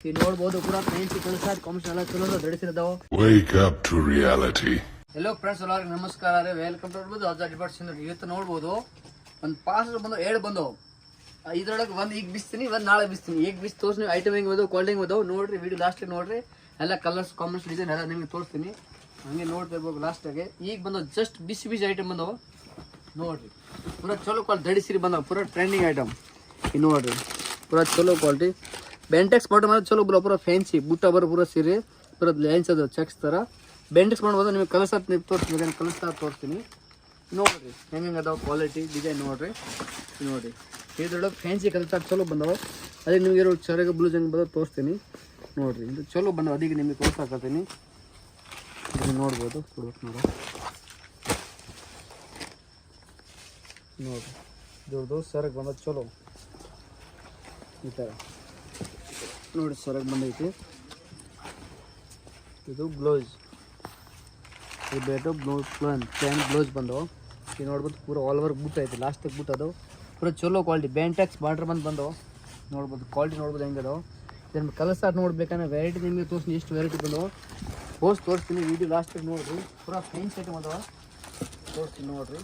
ಈ ನೋಡ್ಬೋದು ಪೂರಾ ಫ್ಯಾನ್ಸಿ ಕೆಲಸ ಕಾಂಬಿನೇಷನ್ ಎಲ್ಲ ಚಲೋ ಧರಿಸಿರ್ತಾವ. Wake up to reality. Hello friends, ಎಲ್ಲರಿಗೂ ನಮಸ್ಕಾರ ರೀ. ವೆಲ್ಕಮ್ ಟು ಅಜಾ ಡಿಪಾರ್ಟ್ಸ್. ಇವತ್ತು ನೋಡ್ಬೋದು ಒಂದು ಪಾಸ್ ಬಂದು 7 ಬಂದವು. ಇದ್ರೊಳಗೆ ಒಂದು ಈಗ ಬಿಸ್ತೀನಿ, ಒಂದು ನಾಳೆ ಬಿಸ್ತೀನಿ. ಈಗ ಬಿಸಿ ತೋರಿಸಿ ಐಟಮ್ ಹೆಂಗೆ ಬಂದವು, ಕೋಲ್ಡ್ ಹೆಂಗೆ ಬಂದವು ನೋಡ್ರಿ. ವಿಡಿಯೋ ಲಾಸ್ಟಿಗೆ ನೋಡ್ರಿ, ಎಲ್ಲ ಕಲರ್ಸ್ ಕಾಂಬಿನೇಷನ್ ಡಿಸೈನ್ ಎಲ್ಲ ನಿಮಗೆ ತೋರಿಸ್ತೀನಿ. ಹಂಗೆ ನೋಡ್ತಿರ್ಬೇಕು ಲಾಸ್ಟಾಗೆ. ಈಗ ಬಂದವು ಜಸ್ಟ್ ಬಿಸಿ ಐಟಮ್ ಬಂದವು ನೋಡ್ರಿ. ಪೂರಾ ಚಲೋ ಕ್ವಾಲಿಟಿ ಧಡಿಸಿರಿ ಬಂದವು, ಪೂರಾ ಟ್ರೆಂಡಿಂಗ್ ಐಟಮ್. ಈಗ ನೋಡ್ರಿ ಪೂರಾ ಚಲೋ ಕ್ವಾಲಿಟಿ ಬೆಂಟೆಕ್ಸ್ ಬಾಟಮ್ ಅಂದ್ರೆ ಚಲೋ ಪೂರಾ ಫ್ಯಾನ್ಸಿ ಬುಟ್ಟ ಬರೋ ಪೂರಾ ಸೀರೆ ಪೂರಾ ಲೈನ್ಸ್ ಅದು ಚೆಕ್ಸ್ ಥರ ಬೆಂಟೆಕ್ಸ್ ಮಾಡ್ಬೋದು. ನಿಮಗೆ ಕಲರ್ಸ್ ನೀವು ತೋರಿಸ್ತೀನಿ, ಕಲರ್ಸ್ ತೋರಿಸ್ತೀನಿ ನೋಡ್ರಿ ಹೆಂಗೆ ಅದಾವ ಕ್ವಾಲಿಟಿ ಡಿಸೈನ್ ನೋಡ್ರಿ. ನೋಡಿರಿ ಇದ್ರೊಳಗೆ ಫ್ಯಾನ್ಸಿ ಕಲರ್ ಚಲೋ ಬಂದವು. ಅದಕ್ಕೆ ನಿಮಗೆ ಇರೋ ಚರಗ ಬ್ಲೂಸ್ ಹೆಂಗೆ ಬಂದವು ತೋರಿಸ್ತೀನಿ ನೋಡ್ರಿ. ಇದು ಚಲೋ ಬಂದವು, ಅದಕ್ಕೆ ನಿಮಗೆ ತೋರ್ಸಾಕತ್ತೀನಿ. ಇದನ್ನು ನೋಡ್ಬೋದು, ಕೊಡ್ಬೇಕು ನೋಡ್ರಿ. ಇದ್ರದ್ದು ಸರಗ್ ಬಂದದ್ದು ಚಲೋ ಈ ಥರ ನೋಡಿ. ಸರಗ್ ಬಂದೈತಿ. ಇದು ಬ್ಲೌಸ್, ಇದು ಬೇಟು ಬ್ಲೌಸ್ ಪ್ಯಾಂಟ್ ಬ್ಲೌಸ್ ಬಂದವು. ಈಗ ನೋಡ್ಬೋದು ಪೂರಾ ಆಲ್ ಓವರ್ ಬುಟ್ ಐತಿ, ಲಾಸ್ಟಿಗೆ ಬುಟ್ ಅದು ಪೂರಾ ಚಲೋ ಕ್ವಾಲಿಟಿ ಬೆಂಟೆಕ್ಸ್ ಬಾರ್ಡ್ರ್ ಬಂದವು ನೋಡ್ಬೋದು. ಕ್ವಾಲಿಟಿ ನೋಡ್ಬೋದು ಹೆಂಗೆ ಅದಾವೆ. ಇದನ್ನು ಕಲರ್ ಸ್ಟಾರ್ಟ್ ನೋಡ್ಬೇಕಂದ್ರೆ ವೆರೈಟಿ ನಿಮಗೆ ತೋರಿಸ್ತೀನಿ. ಎಷ್ಟು ವೆರೈಟಿ ಬಂದವು ತೋರಿಸ್ತೀನಿ. ವಿಡಿಯೋ ಲಾಸ್ಟಿಗೆ ನೋಡಿರಿ. ಪೂರಾ ಫ್ಯಾನ್ಸಿ ಐಟಮ್ ಅದಾವ, ತೋರಿಸ್ತೀನಿ ನೋಡಿರಿ.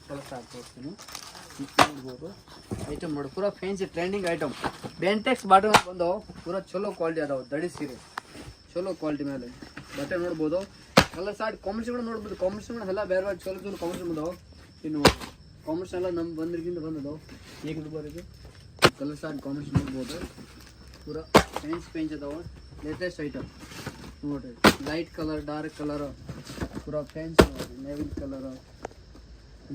ಕಲರ್ ಸ್ಟಾರ್ಟ್ ತೋರಿಸ್ತೀನಿ ನೋಡ್ಬೋದು. ಐಟಮ್ ನೋಡಿ ಪೂರಾ fancy trending item Bentex bottom ಬಂದವು. ಪೂರಾ ಚಲೋ ಕ್ವಾಲಿಟಿ ಅದಾವೆ, ಧಡಿ ಸೀರೆ ಚಲೋ ಕ್ವಾಲಿಟಿ ಮೇಲೆ ಬಟ್ಟೆ ನೋಡ್ಬೋದು. ಕಲರ್ ಸ್ಟಾರ್ಟ್ ಕಾಂಬಿನೇಷನ್ ನೋಡ್ಬೋದು. ಕಾಂಬಿನೇಷನ್ ಎಲ್ಲ ಬೇರೆ ಬೇರೆ ಚಲೋ ಕಾಂಬಿನೇಷನ್ ಬಂದವು. ಇನ್ನು ಕಾಂಬಿನೇಷನ್ ಎಲ್ಲ ನಮ್ಮ ಬಂದ್ರಿಗಿಂತ ಬಂದವು. ಈಗ ಬರೋದು ಕಲರ್ ಸ್ಟಾರ್ಟ್ ಕಾಂಬಿನೇಷನ್ ನೋಡ್ಬೋದು. ಪೂರಾ ಫ್ಯಾನ್ಸಿ ಅದಾವೆ, ಲೇಟೆಸ್ಟ್ ಐಟಮ್ ನೋಡಿರಿ. ಲೈಟ್ ಕಲರ್, ಡಾರ್ಕ್ ಕಲರ್, ಪೂರಾ ಫ್ಯಾನ್ಸಿ ನೋಡಿರಿ. ನೇವಿ ಕಲರ್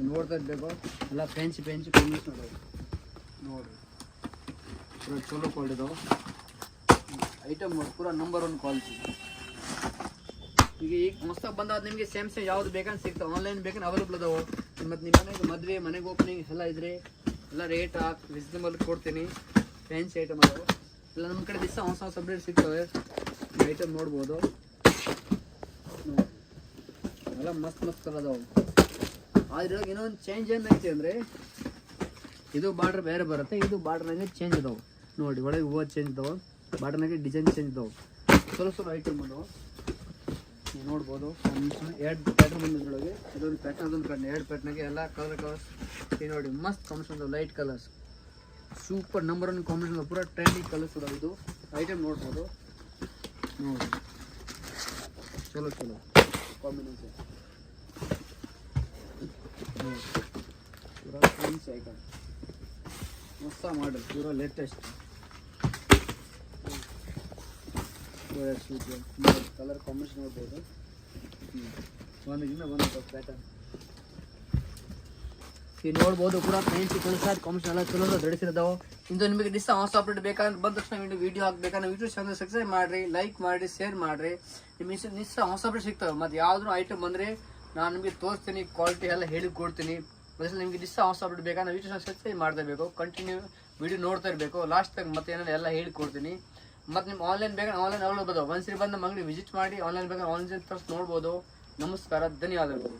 ನೋಡ್ತಾ ಇರಬೇಕು. ಎಲ್ಲ ಫ್ಯಾನ್ಸಿ ಕಾಂಬಿನೇಷನ್ ಅದಾವೆ ನೋಡಿರಿ. ಪೂರಾ ಚಲೋ ಕ್ವಾಲಿಟಿ ಇದಾವೆ ಐಟಮ್ ನೋಡಿ. ಪೂರಾ ನಂಬರ್ 1 ಕ್ವಾಲಿಟಿ. ಈಗ ಮಸ್ತಾಗಿ ಬಂದಾದ ನಿಮಗೆ ಸೇಮ್ ಯಾವ್ದು ಬೇಕಂತ ಸಿಗ್ತಾವೆ. ಆನ್ಲೈನ್ ಬೇಕಂದ್ರೆ ಅವೈಲೇಬಲ್ ಅದಾವೆ. ಮತ್ತು ನಿಮ್ಮ ಮನೆಗೆ ಮದುವೆ, ಮನೆಗೆ ಓಪನಿಂಗ್ ಎಲ್ಲ ಇದ್ರೆ ಎಲ್ಲ ರೇಟ್ ರೀಸನಬಲ್ ಕೊಡ್ತೀನಿ. ಫ್ಯಾನ್ಸಿ ಐಟಮ್ ಅದಾವೆ ಎಲ್ಲ ನಮ್ಮ ಕಡೆ ದಿವಸ ಹೊಸ ಸಪ್ರೇಟ್ ಸಿಗ್ತವೆ. ಐಟಮ್ ನೋಡ್ಬೋದು ಎಲ್ಲ ಮಸ್ತ್ ಕಲರ್ ಅದಾವೆ. ಆದ್ರೆ ಇನ್ನೊಂದು ಚೇಂಜ್ ಏನೈತಿ ಅಂದರೆ ಇದು ಬಾರ್ಡ್ರ್ ಬೇರೆ ಬರುತ್ತೆ, ಇದು ಬಾರ್ಡ್ರ್ನಾಗೆ ಚೇಂಜ್ ಇದಾವೆ ನೋಡಿ. ಒಳಗೆ ಹೂವು ಚೇಂಜ್ ಇದಾವೆ, ಬಾರ್ಡ್ರ್ನಾಗೆ ಡಿಸೈನ್ ಚೇಂಜ್ ಇದಾವೆ. ಚಲೋ ಐಟಮ್ ಅದಾವೆ ನೀವು ನೋಡ್ಬೋದು. 2 ಪ್ಯಾಟರ್ನ್ ಬಂದಿದ್ರೊಳಗೆ ಇದೊಂದು ಪ್ಯಾಟರ್ನ್, ಅದೊಂದು ಪ್ಯಾಟರ್ನ್, 2 ಪ್ಯಾಟರ್ನಾಗೆ ಎಲ್ಲ ಕಲರ್ಸ್ ಈಗ ನೋಡಿ. ಮಸ್ತ್ combination light colours, super number 1 combination, ಪೂರಾ ಟ್ರೆಂಡಿಂಗ್ ಕಲರ್ಸ್ ಅದಾವೆ. ಇದು ಐಟಮ್ ನೋಡ್ಬೋದು ನೋಡಿ. ಚಲೋ ಕಾಂಬಿನೇಷನ್ ಪೂರಾ ಫ್ಯಾನ್ಸಿ ಐಟಮ್ ಮಸ್ತ ಮಾಡಲ್, ಪೂರಾ ಲೇಟೆಸ್ಟ್ ಕಲರ್ ಕಾಂಬಿನೇಷನ್ ನೋಡ್ಬೋದು. ಒಂದಿನ ಒಂದು ಪ್ಯಾಟರ್ನ್ ಈಗ ನೋಡ್ಬೋದು. ಪೂರಾ ಫ್ಯಾನ್ಸಿ ಕಲರ್ಸ್ ಕಾಂಬಿನೇಷನ್ ಎಲ್ಲ ಚಲೋ ಧರಿಸಿರ್ತಾವೆ. ಇಂದು ನಿಮಗೆ ದಿವಸ ಹೊಸ ಅಪ್ಡೇಟ್ ಬೇಕಂದ್ರೆ ಬಂದ ತಕ್ಷಣ ವಿಡಿಯೋ ಹಾಕ್ಬೇಕಂದ್ರೆ ಯೂಟ್ಯೂಬ್ ಚಾನಲ್ ಸಬ್ಸ್ಕ್ರೈಬ್ ಮಾಡಿರಿ, ಲೈಕ್ ಮಾಡಿರಿ, ಶೇರ್ ಮಾಡಿರಿ. ನಿಮಗೆ ದಿವಸ ಹೊಸ ಅಪ್ಡೇಟ್ ಸಿಗ್ತವೆ. ಮತ್ತು ಯಾವ್ದು ಐಟಮ್ ಬಂದರೆ ನಾನು ನಿಮಗೆ ತೋರಿಸ್ತೀನಿ, ಕ್ವಾಲಿಟಿ ಎಲ್ಲ ಹೇಳಿ ಕೊಡ್ತೀನಿ. ಮತ್ತೆ ನಿಮಗೆ ದಿವಸ ಹೊಸ ಅಪ್ಡೇಟ್ ಬೇಕಂದ್ರೆ ಯೂಟ್ಯೂಬ್ ಚಾನಲ್ ಸಬ್ಸ್ಕ್ರೈಬ್ ಮಾಡ್ತಾ ಇರಬೇಕು, ಕಂಟಿನ್ಯೂ ವಿಡಿಯೋ ನೋಡ್ತಾ ಇರಬೇಕು. ಲಾಸ್ಟಾಗಿ ಮತ್ತೆ ಏನಾದ್ರು ಎಲ್ಲ ಹೇಳಿ ಕೊಡ್ತೀನಿ. ಮತ್ತು ನಿಮ್ಮ ಆನ್ಲೈನ್ ಬೇಕಂದ್ರೆ ಆನ್ಲೈನ್ ಅವೈಲೇಬಲ್ ಒಂದ್ಸರಿ ಬಂದು ನಮ್ಮ ಅಂಗಡಿ ವಿಸಿಟ್ ಮಾಡಿ. ಆನ್ಲೈನ್ ಬೇಕಂದ್ರೆ ಆನ್ಲೈನ್ ತರಿಸಿ ನೋಡ್ಬೋದು. ನಮಸ್ಕಾರ, ಧನ್ಯವಾದಗಳು.